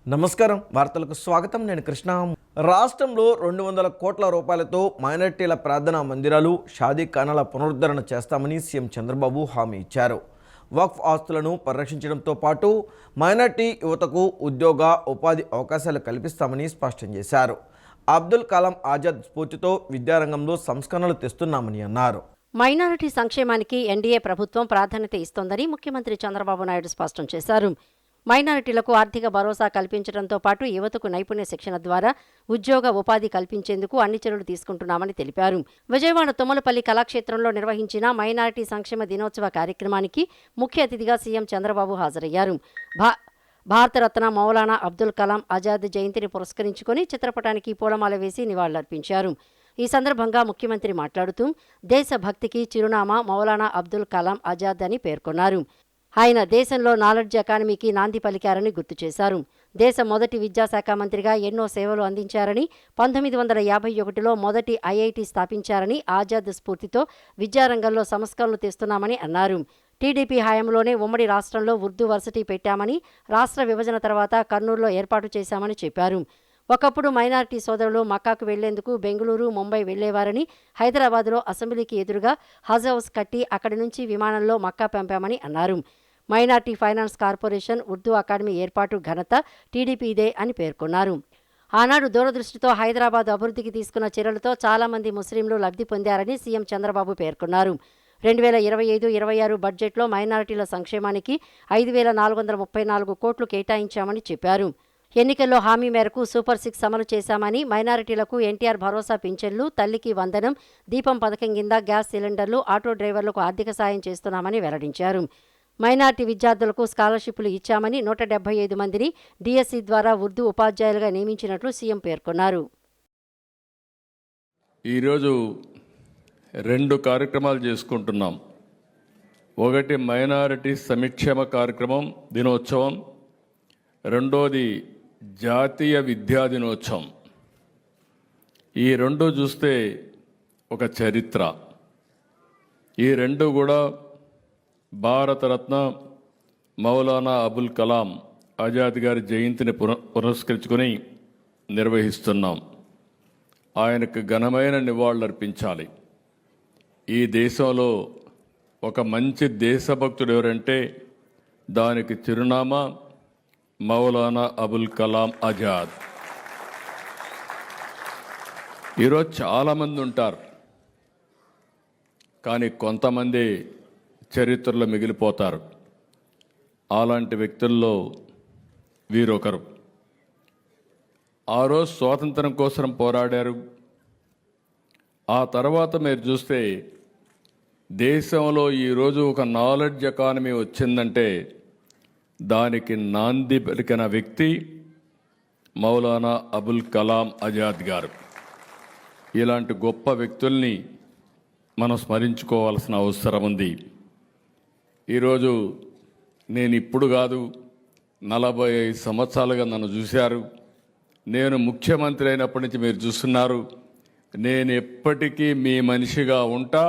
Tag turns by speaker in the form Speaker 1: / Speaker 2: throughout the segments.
Speaker 1: నమస్కారం, వార్తలకు స్వాగతం. నేను కృష్ణ. రాష్ట్రంలో 200 కోట్ల రూపాయలతో మైనారిటీల ప్రార్థనా మందిరాలు, షాదీ ఖానాల పునరుద్ధరణ చేస్తామని సీఎం చంద్రబాబు హామీ ఇచ్చారు. వక్ఫ్ ఆస్తులను పరిరక్షించడంతో పాటు మైనారిటీ యువతకు ఉద్యోగ, ఉపాధి అవకాశాలు కల్పిస్తామని స్పష్టం చేశారు. అబ్దుల్ కలాం ఆజాద్ స్ఫూర్తితో విద్యారంగంలో సంస్కరణలు తెస్తున్నామని అన్నారు.
Speaker 2: మైనారిటీ సంక్షేమానికి ఎన్డీఏ ప్రభుత్వం ప్రాధాన్యత ఇస్తోందని ముఖ్యమంత్రి చంద్రబాబు నాయుడు స్పష్టం చేశారు. మైనారిటీలకు ఆర్థిక భరోసా కల్పించడంతో పాటు యువతకు నైపుణ్య శిక్షణ ద్వారా ఉద్యోగ, ఉపాధి కల్పించేందుకు అన్ని చర్యలు తీసుకుంటున్నామని తెలిపారు. విజయవాడ తుమ్మలపల్లి కళాక్షేత్రంలో నిర్వహించిన మైనారిటీ సంక్షేమ దినోత్సవ కార్యక్రమానికి ముఖ్య అతిథిగా సీఎం చంద్రబాబు హాజరయ్యారు. భారతరత్న మౌలానా అబ్దుల్ కలాం ఆజాద్ జయంతిని పురస్కరించుకుని చిత్రపటానికి పూలమాల వేసి నివాళులర్పించారు. ఈ సందర్భంగా ముఖ్యమంత్రి మాట్లాడుతూ దేశభక్తికి చిరునామా మౌలానా అబ్దుల్ కలాం ఆజాద్ అని పేర్కొన్నారు. ఆయన దేశంలో నాలెడ్జ్ ఎకానమీకి నాంది పలికారని గుర్తు చేశారు. దేశ మొదటి విద్యాశాఖ మంత్రిగా ఎన్నో సేవలు అందించారని, 1951లో మొదటి ఐఐటి స్థాపించారని, ఆజాద్ స్ఫూర్తితో విద్యారంగంలో సంస్కరణలు తెస్తున్నామని అన్నారు. టీడీపీ హయాంలోనే ఉమ్మడి రాష్ట్రంలో ఉర్దూ వర్సిటీ పెట్టామని, రాష్ట్ర విభజన తర్వాత కర్నూలులో ఏర్పాటు చేశామని చెప్పారు. ఒకప్పుడు మైనారిటీ సోదరులు మక్కాకు వెళ్లేందుకు బెంగళూరు, ముంబై వెళ్లేవారని, హైదరాబాద్లో అసెంబ్లీకి ఎదురుగా హజ్ హౌస్ కట్టి అక్కడి నుంచి విమానంలో మక్కా పంపామని అన్నారు. Minority finance corporation, Urdu academy ఏర్పాటు ఘనత టీడీపీదే అని పేర్కొన్నారు. ఆనాడు దూరదృష్టితో హైదరాబాద్ అభివృద్ధికి తీసుకున్న చర్యలతో చాలామంది ముస్లింలు లబ్ధి పొందారని సీఎం చంద్రబాబు పేర్కొన్నారు. 2025-26 బడ్జెట్లో మైనారిటీల సంక్షేమానికి 5,434 కోట్లు కేటాయించామని చెప్పారు. ఎన్నికల్లో హామీ మేరకు సూపర్ 6 అమలు చేశామని, మైనారిటీలకు ఎన్టీఆర్ భరోసా పింఛన్లు, తల్లికి వందనం, దీపం పథకం కింద గ్యాస్ సిలిండర్లు, ఆటో డ్రైవర్లకు ఆర్థిక సాయం చేస్తున్నామని వెల్లడించారు. మైనారిటీ విద్యార్థులకు స్కాలర్షిప్లు ఇచ్చామని, 175 మందిని డిఎస్సి ద్వారా ఉర్దూ ఉపాధ్యాయులుగా నియమించినట్లు సీఎం పేర్కొన్నారు.
Speaker 3: ఈరోజు 2 కార్యక్రమాలు చేసుకుంటున్నాం. ఒకటి మైనారిటీ సంక్షేమ కార్యక్రమం దినోత్సవం, రెండోది జాతీయ విద్యా దినోత్సవం. ఈ 2 చూస్తే ఒక చరిత్ర. ఈ 2 కూడా భారతరత్న మౌలానా అబుల్ కలాం ఆజాద్ గారి జయంతిని పురస్కరించుకొని నిర్వహిస్తున్నాం. ఆయనకు ఘనమైన నివాళులర్పించాలి. ఈ దేశంలో ఒక మంచి దేశభక్తుడు ఎవరంటే దానికి చిరునామా మౌలానా అబుల్ కలాం ఆజాద్. ఈరోజు చాలామంది ఉంటారు, కానీ కొంతమంది చరిత్రలో మిగిలిపోతారు. అలాంటి వ్యక్తుల్లో వీరొకరు. ఆ రోజు స్వాతంత్రం కోసం పోరాడారు. ఆ తర్వాత మీరు చూస్తే దేశంలో ఈరోజు ఒక నాలెడ్జ్ ఎకానమీ వచ్చిందంటే దానికి నాంది పలికిన వ్యక్తి మౌలానా అబుల్ కలాం ఆజాద్ గారు. ఇలాంటి గొప్ప వ్యక్తుల్ని మనం స్మరించుకోవాల్సిన అవసరం ఉంది. ఈరోజు నేను ఇప్పుడు కాదు, 45 సంవత్సరాలుగా నన్ను చూశారు. నేను ముఖ్యమంత్రి అయినప్పటి నుంచి మీరు చూస్తున్నారు. నేను ఎప్పటికీ మీ మనిషిగా ఉంటా,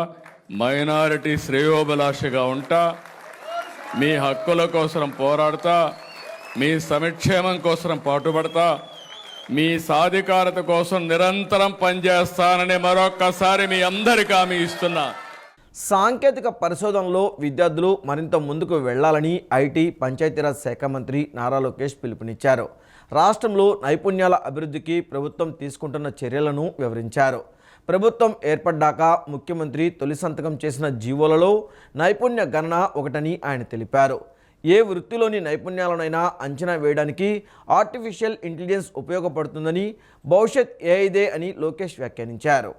Speaker 3: మైనారిటీ శ్రేయోభిలాషగా ఉంటా, మీ హక్కుల కోసం పోరాడతా, మీ సంక్షేమం కోసం పాటుపడతా, మీ సాధికారత కోసం నిరంతరం పనిచేస్తానని మరొక్కసారి మీ అందరికీ హామీ ఇస్తున్నా.
Speaker 1: సాంకేతిక పరిశోధనలో విద్యార్థులు మరింత ముందుకు వెళ్లాలని ఐటీ, పంచాయతీరాజ్ శాఖ మంత్రి నారా లోకేష్ పిలుపునిచ్చారు. రాష్ట్రంలో నైపుణ్యాల అభివృద్ధికి ప్రభుత్వం తీసుకుంటున్న చర్యలను వివరించారు. ప్రభుత్వం ఏర్పడ్డాక ముఖ్యమంత్రి తొలి సంతకం చేసిన జీవోలలో నైపుణ్య గణన ఒకటని ఆయన తెలిపారు. ఏ వృత్తిలోని నైపుణ్యాలనైనా అంచనా వేయడానికి ఆర్టిఫిషియల్ ఇంటెలిజెన్స్ ఉపయోగపడుతుందని, భవిష్యత్ ఏఐదే అని లోకేష్ వ్యాఖ్యానించారు.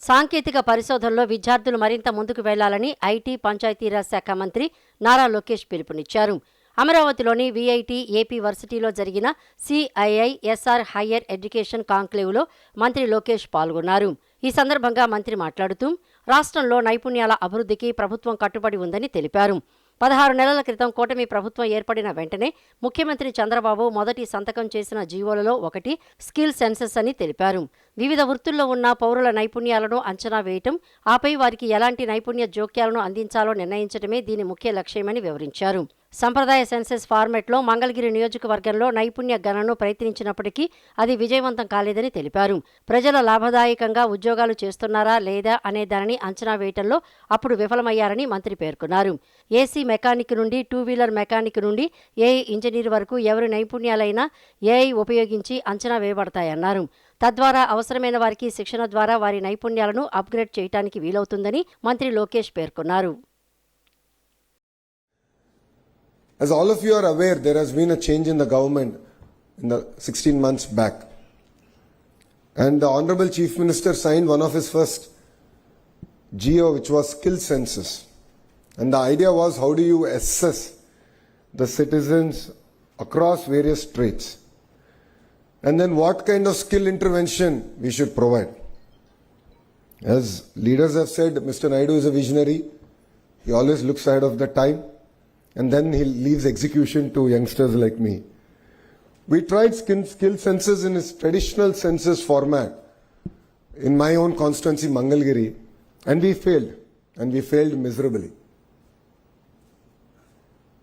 Speaker 2: సాంకేతిక పరిశోధనలో విద్యార్థులు మరింత ముందుకు వెళ్లాలని ఐటీ, పంచాయతీరాజ్ శాఖ మంత్రి నారా లోకేష్ పిలుపునిచ్చారు. అమరావతిలోని విఐటి ఏపీ వర్సిటీలో జరిగిన సిఐఐఎస్ఆర్ హయ్యర్ ఎడ్యుకేషన్ కాంక్లేవ్లో మంత్రి లోకేష్ పాల్గొన్నారు. ఈ సందర్భంగా మంత్రి మాట్లాడుతూ రాష్ట్రంలో నైపుణ్యాల అభివృద్ధికి ప్రభుత్వం కట్టుబడి ఉందని తెలిపారు. 16 నెలల క్రితం కూటమి ప్రభుత్వం ఏర్పడిన వెంటనే ముఖ్యమంత్రి చంద్రబాబు మొదటి సంతకం చేసిన జీవోలలో ఒకటి స్కిల్ సెన్సస్ అని తెలిపారు. వివిధ వృత్తుల్లో ఉన్న పౌరుల నైపుణ్యాలను అంచనా వేయటం, ఆపై వారికి ఎలాంటి నైపుణ్య జోక్యాలను అందించాలో నిర్ణయించడమే దీని ముఖ్య లక్ష్యమని వివరించారు. సంప్రదాయ సెన్సెస్ ఫార్మెట్లో మంగళగిరి నియోజకవర్గంలో నైపుణ్య గణనను ప్రయత్నించినప్పటికీ అది విజయవంతం కాలేదని తెలిపారు. ప్రజల లాభదాయకంగా ఉద్యోగాలు చేస్తున్నారా లేదా అనే దానిని అంచనా వేయటంలో అప్పుడు విఫలమయ్యారని మంత్రి పేర్కొన్నారు. ఏసీ మెకానిక్ నుండి 2 వీలర్ మెకానిక్ నుండి ఏఐ ఇంజనీర్ వరకు ఎవరి నైపుణ్యాలైనా ఏఐ ఉపయోగించి అంచనా వేయబడతాయన్నారు. తద్వారా అవసరమైన వారికి శిక్షణ ద్వారా వారి నైపుణ్యాలను అప్గ్రేడ్ చేయడానికి వీలవుతుందని మంత్రి లోకేష్ పేర్కొన్నారు.
Speaker 4: As all of you are aware, there has been a change in the government in the 16 months back. And the Honorable Chief Minister signed one of his first GO, which was skill census. And the idea was, how do you assess the citizens across various trades? And then what kind of skill intervention we should provide. As leaders have said, Mr. Naidu is a visionary. He always looks ahead of the time. And then he leaves execution to youngsters like me. We tried skill census in its traditional census format in my own constituency, Mangalgiri, and we failed miserably.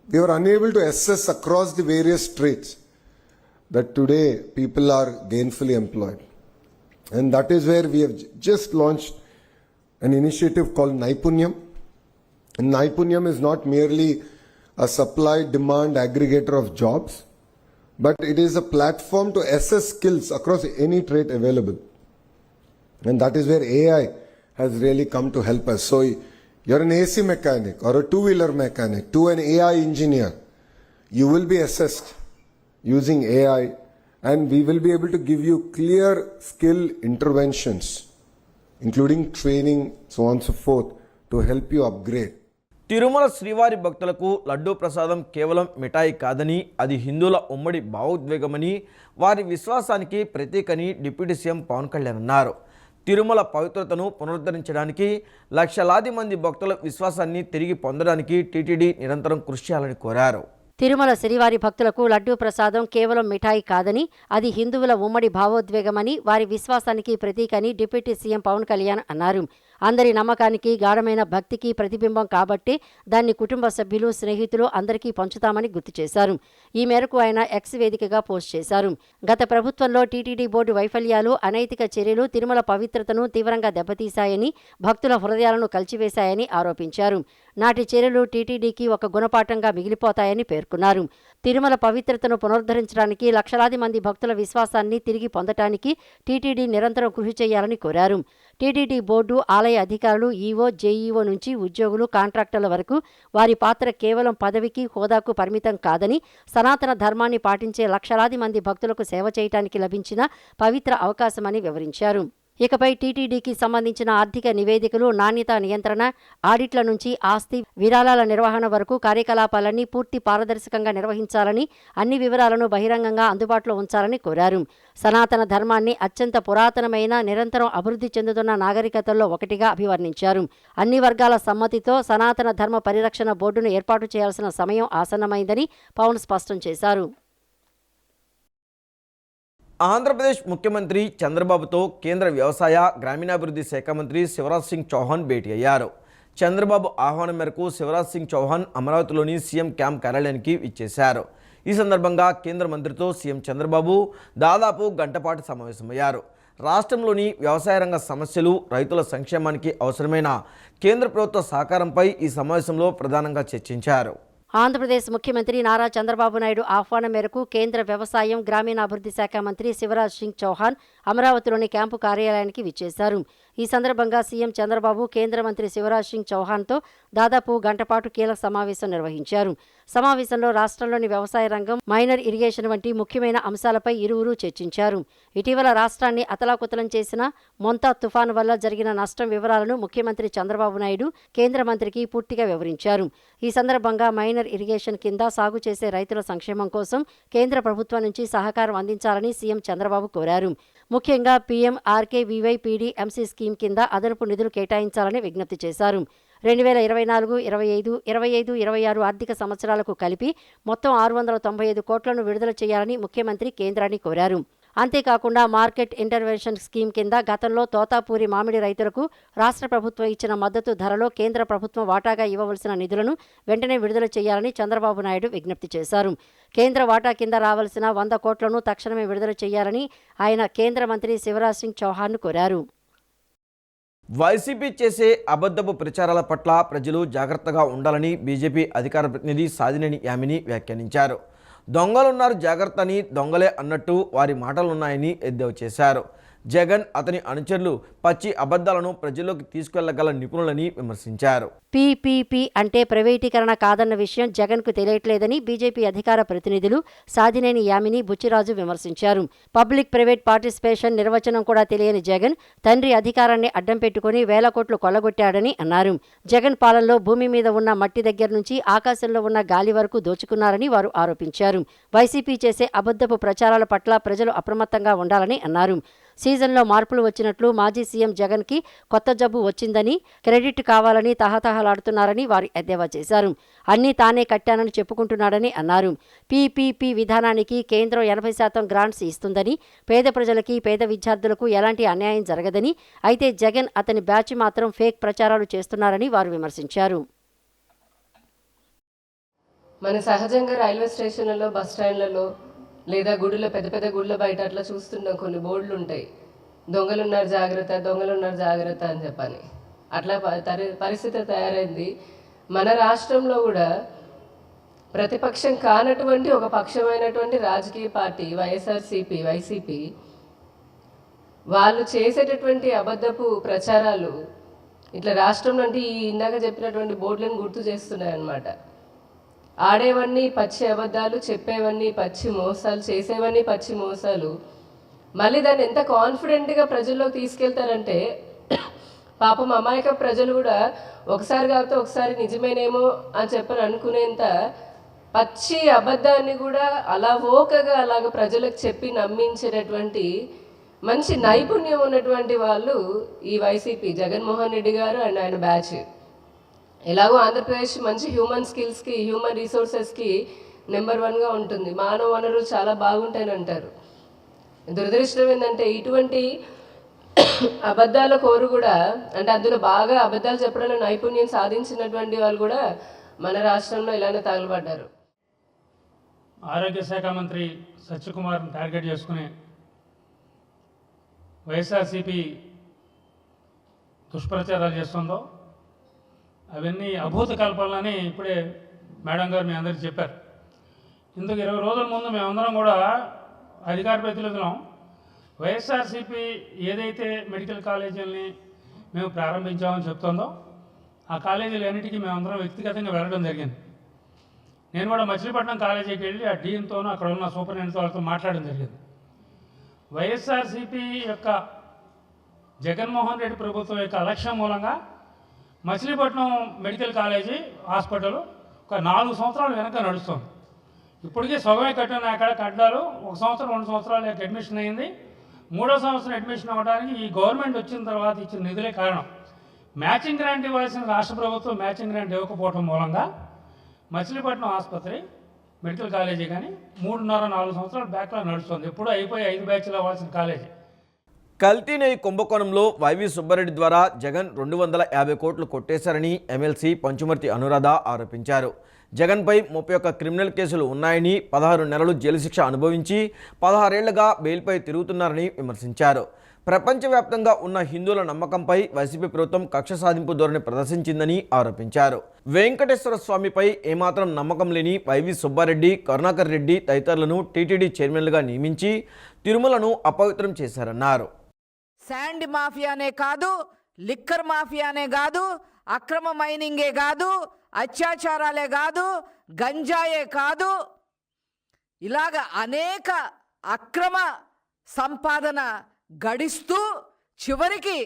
Speaker 4: We were unable to assess across the various trades that today people are gainfully employed. And that is where we have just launched an initiative called Naipunyam. And Naipunyam is not merely a supply-demand aggregator of jobs, but it is a platform to assess skills across any trade available. And that is where AI has really come to help us. So you're an AC mechanic or a 2-wheeler mechanic to an AI engineer, you will be assessed using AI, and we will be able to give you clear skill interventions, including training, so on and so forth, to help you upgrade.
Speaker 1: Tirumala శ్రీవారి భక్తులకు లడ్డూ ప్రసాదం కేవలం మిఠాయి కాదని అది హిందువుల ఉమ్మడి భావోద్వేగమని వారి విశ్వాసానికి ప్రతీకని డిప్యూటీ సీఎం పవన్ కళ్యాణ్ అన్నారు. తిరుమల పవిత్రతను పునరుద్ధరించడానికి లక్షలాది మంది భక్తుల విశ్వాసాన్ని తిరిగి పొందడానికి టీటీడీ నిరంతరం కృషి చేయాలని కోరారు.
Speaker 2: తిరుమల శ్రీవారి భక్తులకు లడ్డూ ప్రసాదం కేవలం మిఠాయి కాదని అది హిందువుల ఉమ్మడి భావోద్వేగమని వారి విశ్వాసానికి ప్రతీకని డిప్యూటీ సీఎం పవన్ కళ్యాణ్ అన్నారు. అందరి నమ్మకానికి గాఢమైన భక్తికి ప్రతిబింబం కాబట్టే దాన్ని కుటుంబ సభ్యులు స్నేహితులు అందరికీ పంచుతామని గుర్తు చేశారు. ఈ మేరకు ఆయన ఎక్స్ వేదికగా పోస్ట్ చేశారు. గత ప్రభుత్వంలో టీటీడీ బోర్డు వైఫల్యాలు, అనైతిక చర్యలు తిరుమల పవిత్రతను తీవ్రంగా దెబ్బతీశాయని, భక్తుల హృదయాలను కలిచివేశాయని ఆరోపించారు. నాటి చర్యలు టీటీడీకి ఒక గుణపాఠంగా మిగిలిపోతాయని పేర్కొన్నారు. తిరుమల పవిత్రతను పునరుద్ధరించడానికి లక్షలాది మంది భక్తుల విశ్వాసాన్ని తిరిగి పొందటానికి టీటీడీ నిరంతరం కృషి చేయాలని కోరారు. టీటీడీ బోర్డు, ఆలయ అధికారులు, ఈవో, జేఈఓ నుంచి ఉద్యోగులు, కాంట్రాక్టర్ల వరకు వారి పాత్ర కేవలం పదవికి, హోదాకు పరిమితం కాదని, సనాతన ధర్మాన్ని పాటించే లక్షలాది మంది భక్తులకు సేవ చేయడానికి లభించిన పవిత్ర అవకాశమని వివరించారు. ఇకపై టీటీడీకి సంబంధించిన ఆర్థిక నివేదికలు, నాణ్యత నియంత్రణ, ఆడిట్ల నుంచి ఆస్తి విరాళాల నిర్వహణ వరకు కార్యకలాపాలన్నీ పూర్తి పారదర్శకంగా నిర్వహించాలని, అన్ని వివరాలను బహిరంగంగా అందుబాటులో ఉంచాలని కోరారు. సనాతన ధర్మాన్ని అత్యంత పురాతనమైన, నిరంతరం అభివృద్ధి చెందుతున్న నాగరికతల్లో ఒకటిగా అభివర్ణించారు. అన్ని వర్గాల సమ్మతితో సనాతన ధర్మ పరిరక్షణ బోర్డును ఏర్పాటు చేయాల్సిన సమయం ఆసన్నమైందని పవన్ స్పష్టం చేశారు.
Speaker 1: ఆంధ్రప్రదేశ్ ముఖ్యమంత్రి చంద్రబాబుతో కేంద్ర వ్యవసాయ, గ్రామీణాభివృద్ధి శాఖ మంత్రి శివరాజ్ సింగ్ చౌహాన్ భేటీ అయ్యారు. చంద్రబాబు ఆహ్వానం మేరకు శివరాజ్ సింగ్ చౌహాన్ అమరావతిలోని సీఎం క్యాంప్ కార్యాలయానికి విచ్చేశారు. ఈ సందర్భంగా కేంద్ర మంత్రితో సీఎం చంద్రబాబు దాదాపు గంటపాటు సమావేశమయ్యారు. రాష్ట్రంలోని వ్యవసాయ రంగ సమస్యలు, రైతుల సంక్షేమానికి అవసరమైన కేంద్ర ప్రభుత్వ సహకారంపై ఈ సమావేశంలో ప్రధానంగా చర్చించారు.
Speaker 2: ఆంధ్రప్రదేశ్ ముఖ్యమంత్రి నారా చంద్రబాబు నాయుడు ఆహ్వానం మేరకు కేంద్ర వ్యవసాయం, గ్రామీణాభివృద్ధి శాఖ మంత్రి శివరాజ్ సింగ్ చౌహాన్ అమరావతిలోని క్యాంపు కార్యాలయానికి విచ్చేశారు. ఈ సందర్భంగా సీఎం చంద్రబాబు కేంద్ర మంత్రి శివరాజ్ సింగ్ చౌహాన్తో దాదాపు గంటపాటు కీలక సమావేశం నిర్వహించారు. సమావేశంలో రాష్ట్రంలోని వ్యవసాయ రంగం, మైనర్ ఇరిగేషన్ వంటి ముఖ్యమైన అంశాలపై ఇరువురు చర్చించారు. ఇటీవల రాష్ట్రాన్ని అతలాకుతలం చేసిన మొంతా తుఫాను వల్ల జరిగిన నష్టం వివరాలను ముఖ్యమంత్రి చంద్రబాబు నాయుడు కేంద్ర మంత్రికి పూర్తిగా వివరించారు. ఈ సందర్భంగా మైనర్ ఇరిగేషన్ కింద సాగు చేసే రైతుల సంక్షేమం కోసం కేంద్ర ప్రభుత్వం నుంచి సహకారం అందించాలని సీఎం చంద్రబాబు కోరారు. ముఖ్యంగా పీఎం ఆర్కేవీవై ఎంసీ స్కీమ్ కింద అదనపు నిధులు కేటాయించాలని విజ్ఞప్తి చేశారు. 2024, 25, 25, 26 ఆర్థిక సంవత్సరాలకు కలిపి మొత్తం 695 కోట్లను విడుదల చేయాలని ముఖ్యమంత్రి కేంద్రాన్ని కోరారు. అంతేకాకుండా మార్కెట్ ఇంటర్వెన్షన్ స్కీమ్ కింద గతంలో తోతాపూరి మామిడి రైతులకు రాష్ట్ర ప్రభుత్వం ఇచ్చిన మద్దతు ధరలో కేంద్ర ప్రభుత్వం వాటాగా ఇవ్వవలసిన నిధులను వెంటనే విడుదల చేయాలని చంద్రబాబు నాయుడు విజ్ఞప్తి చేశారు. కేంద్ర వాటా కింద రావాల్సిన 100 కోట్లను తక్షణమే విడుదల చేయాలని ఆయన కేంద్ర మంత్రి శివరాజ్ సింగ్ చౌహాన్ను కోరారు.
Speaker 1: వైసీపీ చేసే అబద్ధపు ప్రచారాల పట్ల ప్రజలు జాగ్రత్తగా ఉండాలని బీజేపీ అధికార ప్రతినిధి సాదినేని యామిని వ్యాఖ్యానించారు. దొంగలున్నారు జాగ్రత్త అని దొంగలే అన్నట్టు వారి మాటలున్నాయని ఎద్దేవా చేశారు. జగన్ అతని అనుచరులు పచ్చి అబద్ధాలను ప్రజల్లోకి తీసుకెళ్లగల నిపుణులని విమర్శించారు.
Speaker 2: పీపీపీ అంటే ప్రైవేటీకరణ కాదన్న విషయం జగన్కు తెలియట్లేదని బీజేపీ అధికార ప్రతినిధులు సాదినేని యామిని, బుచ్చిరాజు విమర్శించారు. పబ్లిక్ ప్రైవేట్ పార్టిసిపేషన్ నిర్వచనం కూడా తెలియని జగన్ తండ్రి అధికారాన్ని అడ్డం పెట్టుకుని 1000 కోట్లు కొల్లగొట్టాడని అన్నారు. జగన్ పాలనలో భూమి మీద ఉన్న మట్టి దగ్గర నుంచి ఆకాశంలో ఉన్న గాలి వరకు దోచుకున్నారని వారు ఆరోపించారు. వైసీపీ చేసే అబద్ధపు ప్రచారాల పట్ల ప్రజలు అప్రమత్తంగా ఉండాలని అన్నారు. సీజన్లో మార్పులు వచ్చినట్లు మాజీ సీఎం జగన్కి కొత్త జబ్బు వచ్చిందని, క్రెడిట్ కావాలని తహతహలాడుతున్నారని వారు ఎద్దేవా చేశారు. అన్నీ తానే కట్టానని చెప్పుకుంటున్నాడని అన్నారు. పీపీపీ విధానానికి కేంద్రం 80% గ్రాంట్స్ ఇస్తుందని, పేద ప్రజలకి, పేద విద్యార్థులకు ఎలాంటి అన్యాయం జరగదని, అయితే జగన్ అతని బ్యాచ్ మాత్రం ఫేక్ ప్రచారాలు చేస్తున్నారని వారు విమర్శించారు.
Speaker 5: మన సహజంగా రైల్వే స్టేషన్లలో, బస్ స్టాండ్లలో లేదా గుడిలో, పెద్ద పెద్ద గుళ్ళ బయట అట్లా చూస్తున్నాం, కొన్ని బోర్డులు ఉంటాయి, దొంగలున్నారు జాగ్రత్త, దొంగలున్నారు జాగ్రత్త అని చెప్పని. అట్లా పరిస్థితి తయారైంది. మన రాష్ట్రంలో కూడా ప్రతిపక్షం కానటువంటి ఒక పక్షమైనటువంటి రాజకీయ పార్టీ వైఎస్ఆర్సీపీ, వైసీపీ వాళ్ళు చేసేటటువంటి అబద్ధపు ప్రచారాలు ఇట్లా రాష్ట్రంలో అంటే ఈ ఇందాక చెప్పినటువంటి బోర్డులను గుర్తు చేస్తున్నాయి అన్నమాట. ఆడేవన్నీ పచ్చి అబద్ధాలు, చెప్పేవన్నీ పచ్చి మోసాలు, చేసేవన్నీ పచ్చి మోసాలు. మళ్ళీ దాన్ని ఎంత కాన్ఫిడెంట్గా ప్రజల్లోకి తీసుకెళ్తారంటే పాపం అమాయక ప్రజలు కూడా ఒకసారి కాకపోతే ఒకసారి నిజమేనేమో అని చెప్పని అనుకునేంత పచ్చి అబద్ధాన్ని కూడా అలా ఓకగా అలాగ ప్రజలకు చెప్పి నమ్మించేటటువంటి మంచి నైపుణ్యం ఉన్నటువంటి వాళ్ళు ఈ వైసీపీ, జగన్మోహన్ రెడ్డి గారు అండ్ ఆయన బ్యాచ్. ఎలాగో ఆంధ్రప్రదేశ్ మంచి హ్యూమన్ స్కిల్స్కి, హ్యూమన్ రిసోర్సెస్కి నెంబర్ 1గా ఉంటుంది. మానవ వనరులు చాలా బాగుంటాయని అంటారు. దురదృష్టం ఏంటంటే ఇటువంటి అబద్ధాల కోరు కూడా, అంటే అందులో బాగా అబద్ధాలు చెప్పడంలో నైపుణ్యం సాధించినటువంటి వాళ్ళు కూడా మన రాష్ట్రంలో ఇలానే తగలబడ్డారు.
Speaker 6: ఆరోగ్య శాఖ మంత్రి సత్యకుమార్ని టార్గెట్ చేసుకుని వైఎస్ఆర్సీపీ దుష్ప్రచారాలు చేస్తుందో అవన్నీ అభూత కల్పనలని ఇప్పుడే మేడం గారు మీ అందరికీ చెప్పారు. ఇందుకు 20 రోజుల ముందు మేమందరం కూడా అధికార ప్రతినిధులం వైఎస్ఆర్సీపీ ఏదైతే మెడికల్ కాలేజీలని మేము ప్రారంభించామని చెప్తుందో ఆ కాలేజీలు అన్నిటికీ మేమందరం వ్యక్తిగతంగా వెళ్ళడం జరిగింది. నేను కూడా మచిలీపట్నం కాలేజీకి వెళ్ళి ఆ డీన్తోనూ అక్కడ ఉన్న సూపరింటెండెంట్తో వాళ్ళతో మాట్లాడడం జరిగింది. వైఎస్ఆర్సీపీ యొక్క జగన్మోహన్ రెడ్డి ప్రభుత్వం యొక్క లక్ష్యం మూలంగా మచిలీపట్నం మెడికల్ కాలేజీ హాస్పిటల్ ఒక 4 సంవత్సరాలు వెనక నడుస్తుంది. ఇప్పటికీ సగమే కట్టిన అక్కడ కట్టాలు 1 సంవత్సరం 2 సంవత్సరాలు అడ్మిషన్ అయింది. 3వ సంవత్సరం అడ్మిషన్ అవ్వడానికి ఈ గవర్నమెంట్ వచ్చిన తర్వాత ఇచ్చిన నిధులే కారణం. మ్యాచింగ్ గ్రాంట్ ఇవ్వాల్సిన రాష్ట్ర ప్రభుత్వం మ్యాచింగ్ గ్రాంట్ ఇవ్వకపోవడం మూలంగా మచిలీపట్నం ఆసుపత్రి మెడికల్ కాలేజీ కానీ 3.5-4 సంవత్సరాలు బ్యాక్లో నడుస్తుంది. ఎప్పుడూ అయిపోయి 5 బ్యాచ్లు అవ్వాల్సిన కాలేజీ.
Speaker 1: కల్తీ నెయ్యి కుంభకోణంలో వైవి సుబ్బారెడ్డి ద్వారా జగన్ 250 కోట్లు కొట్టేశారని ఎమ్మెల్సీ పంచుమర్తి అనురాధ ఆరోపించారు. జగన్పై 31 క్రిమినల్ కేసులు ఉన్నాయని, 16 నెలలు జైలు శిక్ష అనుభవించి 16 ఏళ్లుగా బెయిల్పై తిరుగుతున్నారని విమర్శించారు. ప్రపంచవ్యాప్తంగా ఉన్న హిందువుల నమ్మకంపై వైసీపీ ప్రభుత్వం కక్ష సాధింపు ధోరణి ప్రదర్శించిందని ఆరోపించారు. వెంకటేశ్వర స్వామిపై ఏమాత్రం నమ్మకం లేని వైవి సుబ్బారెడ్డి, కరుణాకర్ రెడ్డి తదితరులను టీటీడీ చైర్మన్లుగా నియమించి తిరుమలను అపవిత్రం చేశారన్నారు.
Speaker 7: శాండ్ మాఫియానే కాదు, లిక్కర్ మాఫియానే కాదు, అక్రమ మైనింగే కాదు, అత్యాచారాలే కాదు, గంజాయే కాదు, ఇలాగ అనేక అక్రమ సంపాదన గడిస్తూ చివరికి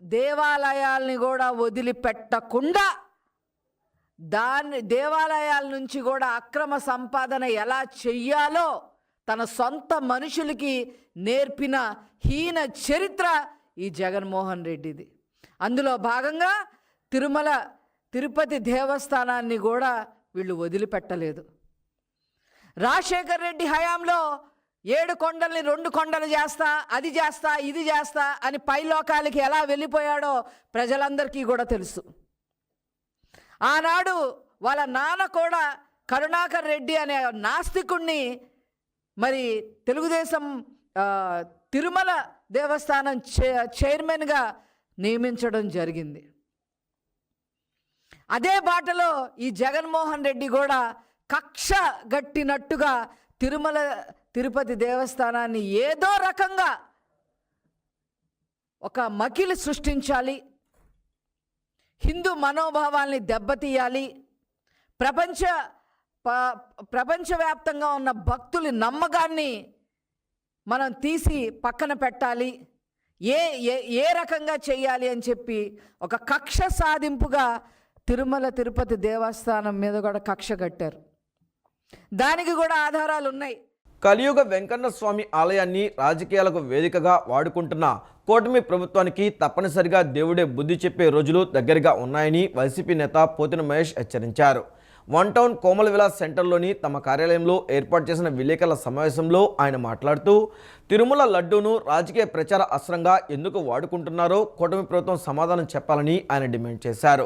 Speaker 7: దేవాలయాల్ని కూడా వదిలిపెట్టకుండా దేవాలయాల నుంచి కూడా అక్రమ సంపాదన ఎలా చెయ్యాలో తన సొంత మనుషులకి నేర్పిన హీన చరిత్ర ఈ జగన్మోహన్ రెడ్డిది. అందులో భాగంగా తిరుపతి దేవస్థానాన్ని కూడా వీళ్ళు వదిలిపెట్టలేదు. రాజశేఖర్ రెడ్డి హయాంలో 7 కొండల్ని 2 కొండలు చేస్తా, అది చేస్తా, ఇది చేస్తా అని పైలోకాలకి ఎలా వెళ్ళిపోయాడో ప్రజలందరికీ కూడా తెలుసు. ఆనాడు వాళ్ళ నాన్న కూడా కరుణాకర్ రెడ్డి అనే నాస్తికుణ్ణి మరి తెలుగుదేశం తిరుమల దేవస్థానం చైర్మన్గా నియమించడం జరిగింది. అదే బాటలో ఈ జగన్మోహన్ రెడ్డి కూడా కక్ష గట్టినట్టుగా తిరుమల తిరుపతి దేవస్థానాన్ని ఏదో రకంగా ఒక మకిలి సృష్టించాలి, హిందూ మనోభావాల్ని దెబ్బతీయాలి, ప్రపంచవ్యాప్తంగా ఉన్న భక్తుల నమ్మకాన్ని మనం తీసి పక్కన పెట్టాలి, ఏ రకంగా చేయాలి అని చెప్పి ఒక కక్ష సాధింపుగా తిరుమల తిరుపతి దేవస్థానం మీద కూడా కక్ష కట్టారు. దానికి కూడా ఆధారాలు ఉన్నాయి.
Speaker 1: కలియుగ వెంకన్న స్వామి ఆలయాన్ని రాజకీయాలకు వేదికగా వాడుకుంటున్న కూటమి ప్రభుత్వానికి తప్పనిసరిగా దేవుడే బుద్ధి చెప్పే రోజులు దగ్గరగా ఉన్నాయని వైసీపీ నేత పోతిన మహేష్ హెచ్చరించారు. వన్ టౌన్ కోమల విలాస్ సెంటర్లోని తమ కార్యాలయంలో ఏర్పాటు చేసిన విలేకరుల సమావేశంలో ఆయన మాట్లాడుతూ తిరుమల లడ్డూను రాజకీయ ప్రచార అస్త్రంగా ఎందుకు వాడుకుంటున్నారో కూటమి ప్రభుత్వం సమాధానం చెప్పాలని ఆయన డిమాండ్ చేశారు.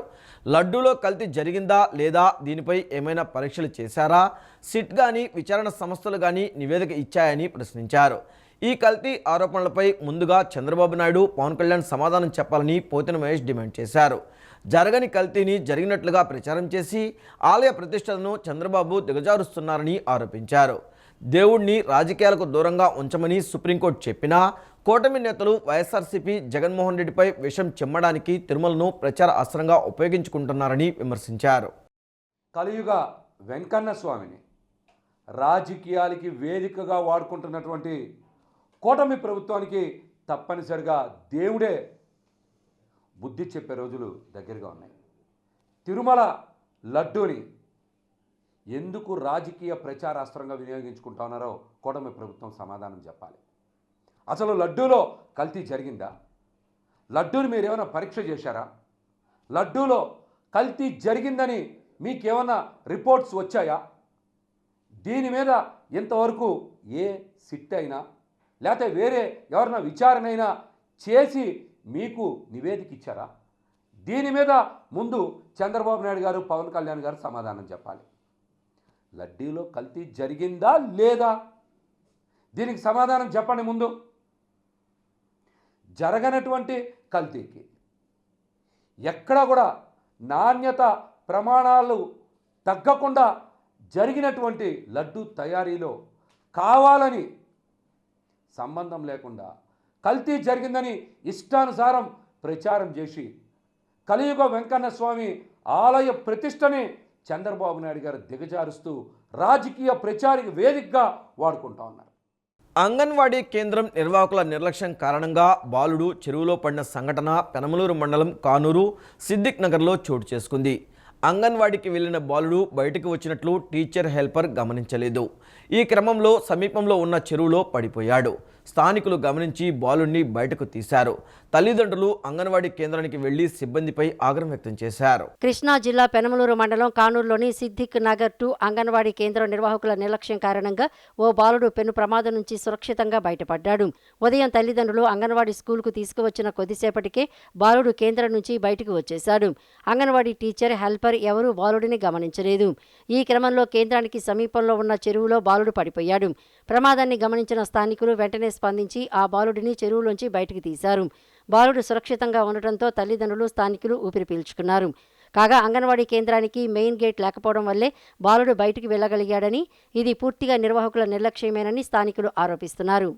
Speaker 1: లడ్డూలో కల్తీ జరిగిందా లేదా, దీనిపై ఏమైనా పరీక్షలు చేశారా, సిట్ కానీ విచారణ సంస్థలు కానీ నివేదిక ఇచ్చాయని ప్రశ్నించారు. ఈ కల్తీ ఆరోపణలపై ముందుగా చంద్రబాబు నాయుడు, పవన్ కళ్యాణ్ సమాధానం చెప్పాలని పోతిన మహేష్ డిమాండ్ చేశారు. జరగని కల్తీని జరిగినట్లుగా ప్రచారం చేసి ఆలయ ప్రతిష్టలను చంద్రబాబు దిగజారుస్తున్నారని ఆరోపించారు. దేవుణ్ణి రాజకీయాలకు దూరంగా ఉంచమని సుప్రీంకోర్టు చెప్పినా కూటమి నేతలు వైఎస్ఆర్సీపీ జగన్మోహన్ రెడ్డిపై విషం చిమ్మడానికి తిరుమలను ప్రచార అస్త్రంగా ఉపయోగించుకుంటున్నారని విమర్శించారు.
Speaker 8: కలియుగ వెంకన్న స్వామిని రాజకీయాలకి వేదికగా వాడుకుంటున్నటువంటి కూటమి ప్రభుత్వానికి తప్పనిసరిగా దేవుడే బుద్ధి చెప్పే రోజులు దగ్గరగా ఉన్నాయి. తిరుమల లడ్డూని ఎందుకు రాజకీయ ప్రచారాస్త్రంగా వినియోగించుకుంటా ఉన్నారో కూటమి ప్రభుత్వం సమాధానం చెప్పాలి. అసలు లడ్డూలో కల్తీ జరిగిందా? లడ్డూని మీరు ఏమైనా పరీక్ష చేశారా? లడ్డూలో కల్తీ జరిగిందని మీకేమైనా రిపోర్ట్స్ వచ్చాయా? దీని మీద ఇంతవరకు ఏ సిట్ అయినా లేకపోతే వేరే ఎవరైనా విచారణ అయినా చేసి మీకు నివేదిక ఇచ్చారా? దీని మీద ముందు చంద్రబాబు నాయుడు గారు, పవన్ కళ్యాణ్ గారు సమాధానం చెప్పాలి. లడ్డూలో కల్తీ జరిగిందా లేదా? దీనికి సమాధానం చెప్పండి. ముందు జరగనటువంటి కల్తీకి ఎక్కడా కూడా నాణ్యత ప్రమాణాలు తగ్గకుండా జరిగినటువంటి లడ్డు తయారీలో కావాలని సంబంధం లేకుండా కల్తీ జరిగిందని ఇష్టానుసారం ప్రచారం చేసి కలియుగ వెంకన్న స్వామి ఆలయ ప్రతిష్టని చంద్రబాబు నాయుడు గారు దిగజారుస్తూ రాజకీయ ప్రచారికి వేదికగా వాడుకుంటా ఉన్నారు.
Speaker 1: అంగన్వాడీ కేంద్రం నిర్వాహకుల నిర్లక్ష్యం కారణంగా బాలుడు చెరువులో పడిన సంఘటన పెనమలూరు మండలం కానూరు సిద్దిక్ నగర్లో చోటు చేసుకుంది. అంగన్వాడీకి వెళ్లిన బాలుడు బయటకు వచ్చినట్లు టీచర్ హెల్పర్ గమనించలేదు. ఈ క్రమంలో సమీపంలో ఉన్న చెరువులో పడిపోయాడు. స్థానికులు గమనించి బాలుడిని బయటకు తీశారు. తల్లిదండ్రులు అంగన్వాడీ కేంద్రానికి వెళ్లి సిబ్బందిపై ఆగ్రహం వ్యక్తం చేశారు.
Speaker 2: కృష్ణా జిల్లా పెనమలూరు మండలం కానూరులోని సిద్దిక్ నగర్ 2 అంగన్వాడీ కేంద్రం నిర్వాహకుల నిర్లక్ష్యం కారణంగా ఓ బాలుడు పెను ప్రమాదం నుంచి సురక్షితంగా బయటపడ్డాడు. ఉదయం తల్లిదండ్రులు అంగన్వాడీ స్కూల్కు తీసుకువచ్చిన కొద్దిసేపటికే బాలుడు కేంద్రం నుంచి బయటకు వచ్చేశాడు. అంగన్వాడీ టీచర్ హెల్పర్ ఎవరూ బాలుడిని గమనించలేదు. ఈ క్రమంలో కేంద్రానికి సమీపంలో ఉన్న చెరువులో బాలుడు పడిపోయాడు. ప్రమాదాన్ని గమనించిన స్థానికులు వెంటనే స్పందించి ఆ బాలుడిని చెరువులోంచి బయటికి తీశారు. బాలుడు సురక్షితంగా ఉండటంతో తల్లిదండ్రులు, స్థానికులు ఊపిరి పీల్చుకున్నారు. కాగా అంగన్వాడీ కేంద్రానికి మెయిన్ గేట్ లేకపోవడం వల్లే బాలుడు బయటికి వెళ్లగలిగాడని, ఇది పూర్తిగా నిర్వాహకుల నిర్లక్ష్యమేనని స్థానికులు ఆరోపిస్తున్నారు.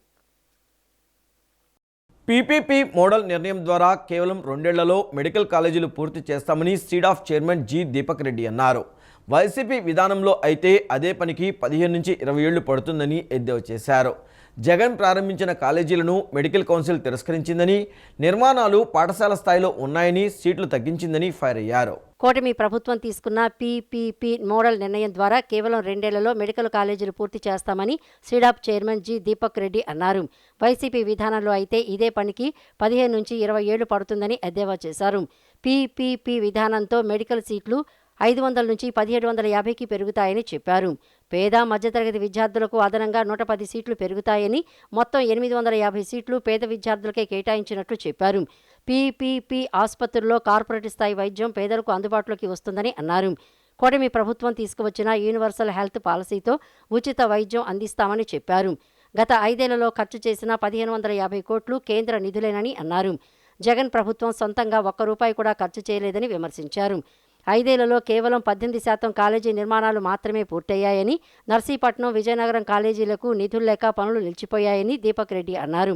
Speaker 1: పీపీపీ మోడల్ నిర్ణయం ద్వారా కేవలం 2 ఏళ్లలో మెడికల్ కాలేజీలు పూర్తి చేస్తామని సీడాఫ్ చైర్మన్ జి దీపక్ రెడ్డి అన్నారు. వైసీపీ విధానంలో అయితే అదే పనికి 15 నుంచి 20 ఏళ్లు పడుతుందని ఎద్దేవా చేశారు. జగన్ ప్రారంభించిన కాలేజీలను మెడికల్ కౌన్సిల్ తిరస్కరించిందని, నిర్మాణాలు పాఠశాల స్థాయిలో ఉన్నాయని, సీట్లు తగ్గించిందని ఫైర్ అయ్యారు.
Speaker 2: కూటమి ప్రభుత్వం తీసుకున్న పీపీపీ మోడల్ నిర్ణయం ద్వారా కేవలం 2 ఏళ్లలో మెడికల్ కాలేజీలు పూర్తి చేస్తామని సీడాప్ చైర్మన్ జి దీపక్ రెడ్డి అన్నారు. వైసీపీ విధానంలో అయితే ఇదే పనికి 15 నుంచి 20 ఏళ్లు పడుతుందని ఎద్దేవా చేశారు. పీపీపీ విధానంతో మెడికల్ సీట్లు 500 నుంచి 1750కి పెరుగుతాయని చెప్పారు. పేద మధ్యతరగతి విద్యార్థులకు అదనంగా 110 సీట్లు పెరుగుతాయని, మొత్తం 850 సీట్లు పేద విద్యార్థులకే కేటాయించినట్లు చెప్పారు. పీపీపీ ఆసుపత్రుల్లో కార్పొరేట్ స్థాయి వైద్యం పేదలకు అందుబాటులోకి వస్తుందని అన్నారు. కూటమి ప్రభుత్వం తీసుకువచ్చిన యూనివర్సల్ హెల్త్ పాలసీతో ఉచిత వైద్యం అందిస్తామని చెప్పారు. గత 5 ఏళ్లలో ఖర్చు చేసిన 1550 కోట్లు కేంద్ర నిధులేనని అన్నారు. జగన్ ప్రభుత్వం సొంతంగా ఒక్క రూపాయి కూడా ఖర్చు చేయలేదని విమర్శించారు. 5 ఏళ్లలో కేవలం 18% కాలేజీ నిర్మాణాలు మాత్రమే పూర్తయ్యాయని, నర్సీపట్నం, విజయనగరం కాలేజీలకు నిధులు లేక పనులు నిలిచిపోయాయని దీపక్ రెడ్డి అన్నారు.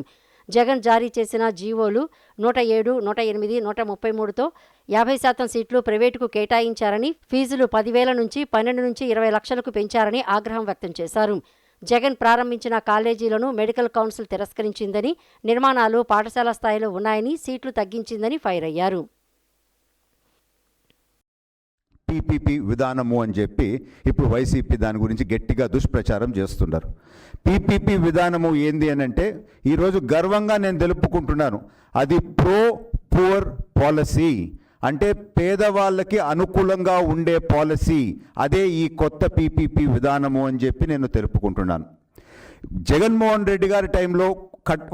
Speaker 2: జగన్ జారీ చేసిన జీవోలు 107, 108, 133తో 50% సీట్లు ప్రైవేటుకు కేటాయించారని, ఫీజులు 10,000 నుంచి 12 నుంచి 20 లక్షలకు పెంచారని ఆగ్రహం వ్యక్తం చేశారు. జగన్ ప్రారంభించిన కాలేజీలను మెడికల్ కౌన్సిల్ తిరస్కరించిందని, నిర్మాణాలు పాఠశాల స్థాయిలో ఉన్నాయని, సీట్లు తగ్గించిందని ఫైర్ అయ్యారు.
Speaker 9: పీపీపీ విధానము అని చెప్పి ఇప్పుడు వైసీపీ దాని గురించి గట్టిగా దుష్ప్రచారం చేస్తున్నారు. పీపీపీ విధానము ఏంది అని అంటే ఈరోజు గర్వంగా నేను తెలుపుకుంటున్నాను, అది ప్రో పూర్ పాలసీ, అంటే పేదవాళ్ళకి అనుకూలంగా ఉండే పాలసీ. అదే ఈ కొత్త పీపీపీ విధానము అని చెప్పి నేను తెలుపుకుంటున్నాను. జగన్మోహన్ రెడ్డి గారి టైంలో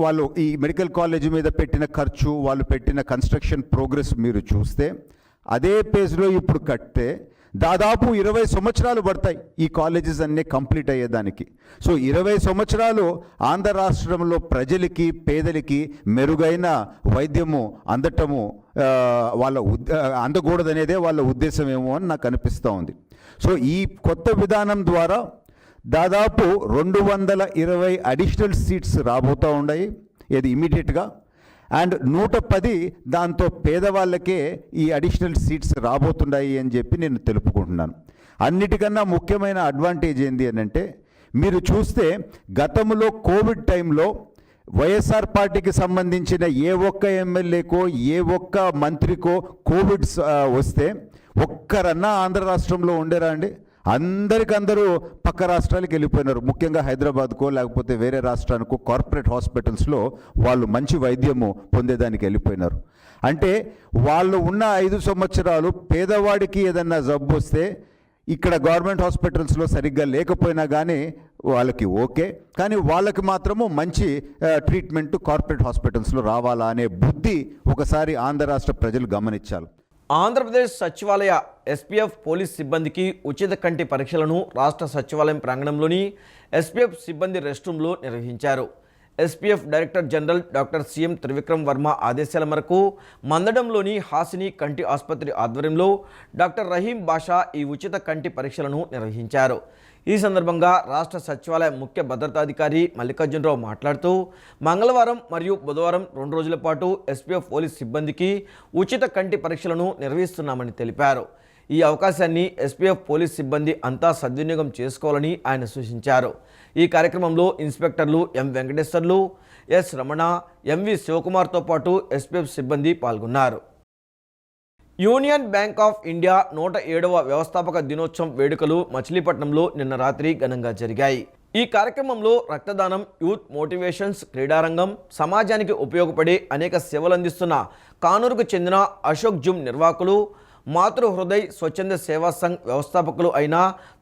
Speaker 9: వాళ్ళు ఈ మెడికల్ కాలేజీ మీద పెట్టిన ఖర్చు, వాళ్ళు పెట్టిన కన్స్ట్రక్షన్ ప్రోగ్రెస్ మీరు చూస్తే అదే పేజ్లో ఇప్పుడు కడితే దాదాపు 20 సంవత్సరాలు పడతాయి ఈ కాలేజెస్ అన్నీ కంప్లీట్ అయ్యేదానికి. సో 20 సంవత్సరాలు ఆంధ్ర రాష్ట్రంలో ప్రజలకి, పేదలకి మెరుగైన వైద్యము అందటము అందకూడదనేదే వాళ్ళ ఉద్దేశమేమో అని నాకు అనిపిస్తూ ఉంది. సో ఈ కొత్త విధానం ద్వారా దాదాపు 220 అడిషనల్ సీట్స్ రాబోతూ ఉన్నాయి, ఇది ఇమీడియట్గా. అండ్ 110 దాంతో పేదవాళ్ళకే ఈ అడిషనల్ సీట్స్ రాబోతున్నాయి అని చెప్పి నేను తెలుపుకుంటున్నాను. అన్నిటికన్నా ముఖ్యమైన అడ్వాంటేజ్ ఏంటి అని అంటే మీరు చూస్తే గతంలో కోవిడ్ టైంలో వైఎస్ఆర్ పార్టీకి సంబంధించిన ఏ ఒక్క ఎమ్మెల్యేకో ఏ ఒక్క మంత్రికో కోవిడ్ వస్తే ఒక్కరన్నా ఆంధ్ర రాష్ట్రంలో ఉండేరా అండి? అందరికందరూ పక్క రాష్ట్రాలకు వెళ్ళిపోయినారు. ముఖ్యంగా హైదరాబాద్కో లేకపోతే వేరే రాష్ట్రానికో కార్పొరేట్ హాస్పిటల్స్లో వాళ్ళు మంచి వైద్యము పొందేదానికి వెళ్ళిపోయినారు. అంటే వాళ్ళు ఉన్న 5 సంవత్సరాలు పేదవాడికి ఏదన్నా జబ్బు వస్తే ఇక్కడ గవర్నమెంట్ హాస్పిటల్స్లో సరిగ్గా లేకపోయినా కానీ వాళ్ళకి ఓకే, కానీ వాళ్ళకి మాత్రము మంచి ట్రీట్మెంట్ కార్పొరేట్ హాస్పిటల్స్లో రావాలా అనే బుద్ధి ఒకసారి ఆంధ్ర రాష్ట్ర ప్రజలు గమనించాలి.
Speaker 1: ఆంధ్రప్రదేశ్ సచివాలయ ఎస్పీఎఫ్ పోలీస్ సిబ్బందికి ఉచిత కంటి పరీక్షలను రాష్ట్ర సచివాలయం ప్రాంగణంలోని ఎస్పీఎఫ్ సిబ్బంది రెస్ట్ రూమ్లో నిర్వహించారు. SPF director general doctor CM Trivikram Varma ఆదేశాల మేరకు మందడంలోని హాసిని కంటి ఆసుపత్రి ఆధ్వర్యంలో డాక్టర్ రహీం బాషా ఈ ఉచిత కంటి పరీక్షలను నిర్వహించారు. ఈ సందర్భంగా రాష్ట్ర సచివాలయ ముఖ్య భద్రతాధికారి మల్లికార్జునరావు మాట్లాడుతూ మంగళవారం మరియు బుధవారం 2 రోజుల పాటు ఎస్పీఎఫ్ పోలీస్ సిబ్బందికి ఉచిత కంటి పరీక్షలను నిర్వహిస్తున్నామని తెలిపారు. ఈ అవకాశాన్ని ఎస్పీఎఫ్ పోలీస్ సిబ్బంది అంతా సద్వినియోగం చేసుకోవాలని ఆయన సూచించారు. ఈ కార్యక్రమంలో ఇన్స్పెక్టర్లు ఎం వెంకటేశ్వర్లు, ఎస్ రమణ, ఎంవి శివకుమార్తో పాటు ఎస్పీఎఫ్ సిబ్బంది పాల్గొన్నారు. యూనియన్ బ్యాంక్ ఆఫ్ ఇండియా 107వ వ్యవస్థాపక దినోత్సవం వేడుకలు మచిలీపట్నంలో నిన్న రాత్రి ఘనంగా జరిగాయి. ఈ కార్యక్రమంలో రక్తదానం, యూత్ మోటివేషన్స్, క్రీడారంగం, సమాజానికి ఉపయోగపడే అనేక సేవలు అందిస్తున్న కానూరుకు చెందిన అశోక్ జుమ్ నిర్వాహకులు, మాతృహృదయ్ స్వచ్ఛంద సేవా సంఘ్ వ్యవస్థాపకులు అయిన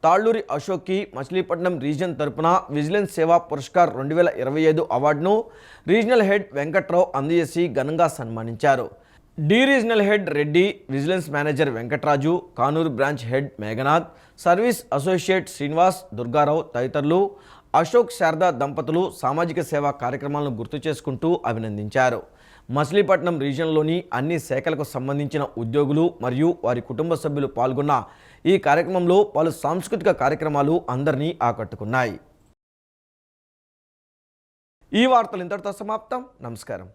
Speaker 1: తాళ్ళూరి అశోక్కి మచిలీపట్నం రీజియన్ తరపున విజిలెన్స్ సేవా పురస్కార్ 2025 అవార్డును రీజనల్ హెడ్ వెంకట్రావు అందజేసి ఘనంగా సన్మానించారు. The regional head Reddy, vigilance manager Venkatraju, Kanuru branch head Meghanath, service associate Srinivas, Durgarao తదితరులు అశోక్ శారదా దంపతులు సామాజిక సేవా కార్యక్రమాలను గుర్తు చేసుకుంటూ అభినందించారు. మచిలీపట్నం రీజియన్లోని అన్ని శాఖలకు సంబంధించిన ఉద్యోగులు మరియు వారి కుటుంబ సభ్యులు పాల్గొన్న ఈ కార్యక్రమంలో పలు సాంస్కృతిక కార్యక్రమాలు అందరినీ ఆకట్టుకున్నాయి. ఈ వార్తలు ఇంతటితో సమాప్తం. నమస్కారం.